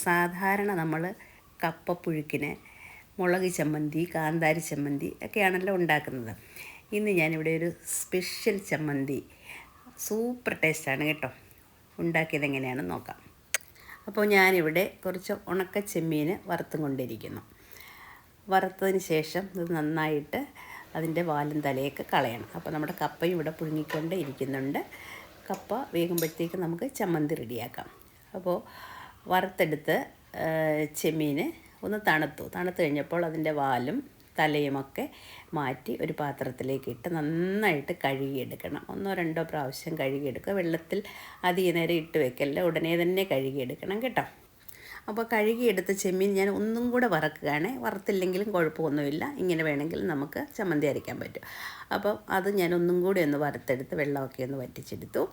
സാധാരണ നമ്മൾ കപ്പപ്പുഴുക്കിന് മുളക് ചമ്മന്തി, കാന്താരി ചമ്മന്തി ഒക്കെയാണല്ലോ ഉണ്ടാക്കുന്നത്. ഇന്ന് ഞാനിവിടെ ഒരു സ്പെഷ്യൽ ചമ്മന്തി, സൂപ്പർ ടേസ്റ്റാണ് കേട്ടോ. ഉണ്ടാക്കിയത് എങ്ങനെയാണെന്ന് നോക്കാം. അപ്പോൾ ഞാനിവിടെ കുറച്ച് ഉണക്ക ചെമ്മീൻ വറുത്തും കൊണ്ടിരിക്കുന്നു. വറുത്തതിന് ശേഷം ഇത് നന്നായിട്ട് അതിൻ്റെ വാലും തലയൊക്കെ കളയണം. അപ്പോൾ നമ്മുടെ കപ്പയും ഇവിടെ പുഴുങ്ങിക്കൊണ്ട് ഇരിക്കുന്നുണ്ട്. കപ്പ വേകുമ്പോഴത്തേക്ക് നമുക്ക് ചമ്മന്തി റെഡിയാക്കാം. അപ്പോൾ വറുത്തെടുത്ത് ചെമ്മീൻ ഒന്ന് തണുത്തു കഴിഞ്ഞപ്പോൾ അതിൻ്റെ വാലും തലയുമൊക്കെ മാറ്റി ഒരു പാത്രത്തിലേക്ക് ഇട്ട് നന്നായിട്ട് കഴുകിയെടുക്കണം. 1-2 പ്രാവശ്യം കഴുകിയെടുക്കുക. വെള്ളത്തിൽ അധികം നേരം ഇട്ട് വെക്കല്ല, ഉടനെ തന്നെ കഴുകിയെടുക്കണം കേട്ടോ. അപ്പോൾ കഴുകിയെടുത്ത ചെമ്മീൻ ഞാൻ ഒന്നും കൂടെ വറക്കുകയാണ്. വറുത്തില്ലെങ്കിലും കുഴപ്പമൊന്നുമില്ല, ഇങ്ങനെ വേണമെങ്കിൽ നമുക്ക് ചമ്മന്തി അരയ്ക്കാൻ പറ്റും. അപ്പോൾ അത് ഞാൻ ഒന്നും കൂടി ഒന്ന് വറുത്തെടുത്ത് വെള്ളമൊക്കെ ഒന്ന് വറ്റിച്ചെടുത്തു.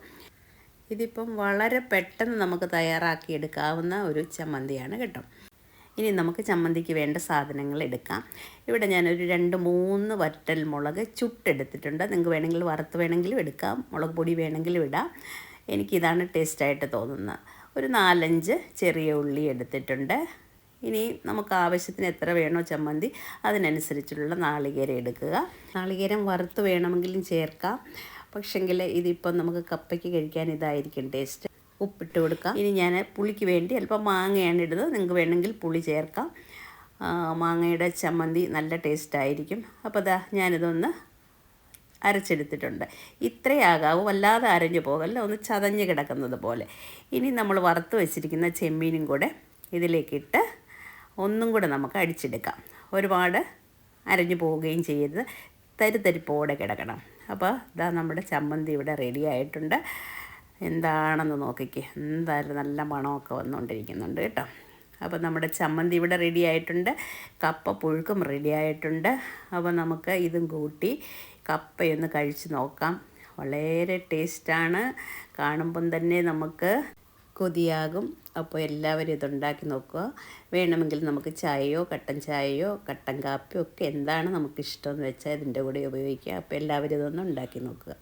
ഇതിപ്പം വളരെ പെട്ടെന്ന് നമുക്ക് തയ്യാറാക്കിയെടുക്കാവുന്ന ഒരു ചമ്മന്തിയാണ് കേട്ടോ. ഇനി നമുക്ക് ചമ്മന്തിക്ക് വേണ്ട സാധനങ്ങൾ എടുക്കാം. ഇവിടെ ഞാനൊരു 2-3 വറ്റൽ മുളക് ചുട്ടെടുത്തിട്ടുണ്ട്. നിങ്ങൾക്ക് വേണമെങ്കിൽ വറുത്ത് വേണമെങ്കിലും എടുക്കാം, മുളക് പൊടി വേണമെങ്കിലും ഇടാം. എനിക്കിതാണ് ടേസ്റ്റായിട്ട് തോന്നുന്നത്. ഒരു 4-5 ചെറിയ ഉള്ളി എടുത്തിട്ടുണ്ട്. ഇനി നമുക്ക് ആവശ്യത്തിന് എത്ര വേണോ ചമ്മന്തി അതിനനുസരിച്ചുള്ള നാളികേരം എടുക്കുക. നാളികേരം വറുത്ത് വേണമെങ്കിലും ചേർക്കാം, പക്ഷെങ്കിൽ ഇതിപ്പം നമുക്ക് കപ്പയ്ക്ക് കഴിക്കാൻ ഇതായിരിക്കും ടേസ്റ്റ്. ഉപ്പിട്ട് കൊടുക്കാം. ഇനി ഞാൻ പുളിക്ക് വേണ്ടി അല്പം മാങ്ങയാണ് ഇടുന്നത്, നിങ്ങൾക്ക് വേണമെങ്കിൽ പുളി ചേർക്കാം. മാങ്ങയുടെ ചമ്മന്തി നല്ല ടേസ്റ്റായിരിക്കും. അപ്പോൾ ഞാനിതൊന്ന് അരച്ചെടുത്തിട്ടുണ്ട്. ഇത്രയാകാവൂ, വല്ലാതെ അരഞ്ഞു പോകല്ല, ഒന്ന് ചതഞ്ഞ് കിടക്കുന്നത് പോലെ. ഇനി നമ്മൾ വറുത്ത് വെച്ചിരിക്കുന്ന ചെമ്മീനും കൂടെ ഇതിലേക്കിട്ട് ഒന്നും കൂടെ നമുക്ക് അടിച്ചെടുക്കാം. ഒരുപാട് അരഞ്ഞു പോവുകയും ചെയ്യരുത്, തരിതരിപ്പോടെ കിടക്കണം. അപ്പോൾ നമ്മുടെ ചമ്മന്തി ഇവിടെ റെഡി ആയിട്ടുണ്ട്. എന്താണെന്ന് നോക്കിക്കേ, എന്തായാലും നല്ല മണമൊക്കെ വന്നുകൊണ്ടിരിക്കുന്നുണ്ട് കേട്ടോ. അപ്പോൾ നമ്മുടെ ചമ്മന്തി ഇവിടെ റെഡി ആയിട്ടുണ്ട്, കപ്പ പുഴുക്കും റെഡി ആയിട്ടുണ്ട്. അപ്പോൾ നമുക്ക് ഇതും കൂട്ടി കപ്പയൊന്ന് കഴിച്ച് നോക്കാം. വളരെ ടേസ്റ്റാണ്, കാണുമ്പം തന്നെ നമുക്ക് കൊതിയാകും. അപ്പോൾ എല്ലാവരും ഇതുണ്ടാക്കി നോക്കുക. വേണമെങ്കിൽ നമുക്ക് ചായയോ കട്ടൻ ചായയോ കട്ടൻ കാപ്പിയോ ഒക്കെ എന്താണ് നമുക്കിഷ്ടമെന്ന് വെച്ചാൽ ഇതിൻ്റെ കൂടെ ഉപയോഗിക്കുക. അപ്പോൾ എല്ലാവരും ഇതൊന്ന് ഉണ്ടാക്കി നോക്കുക.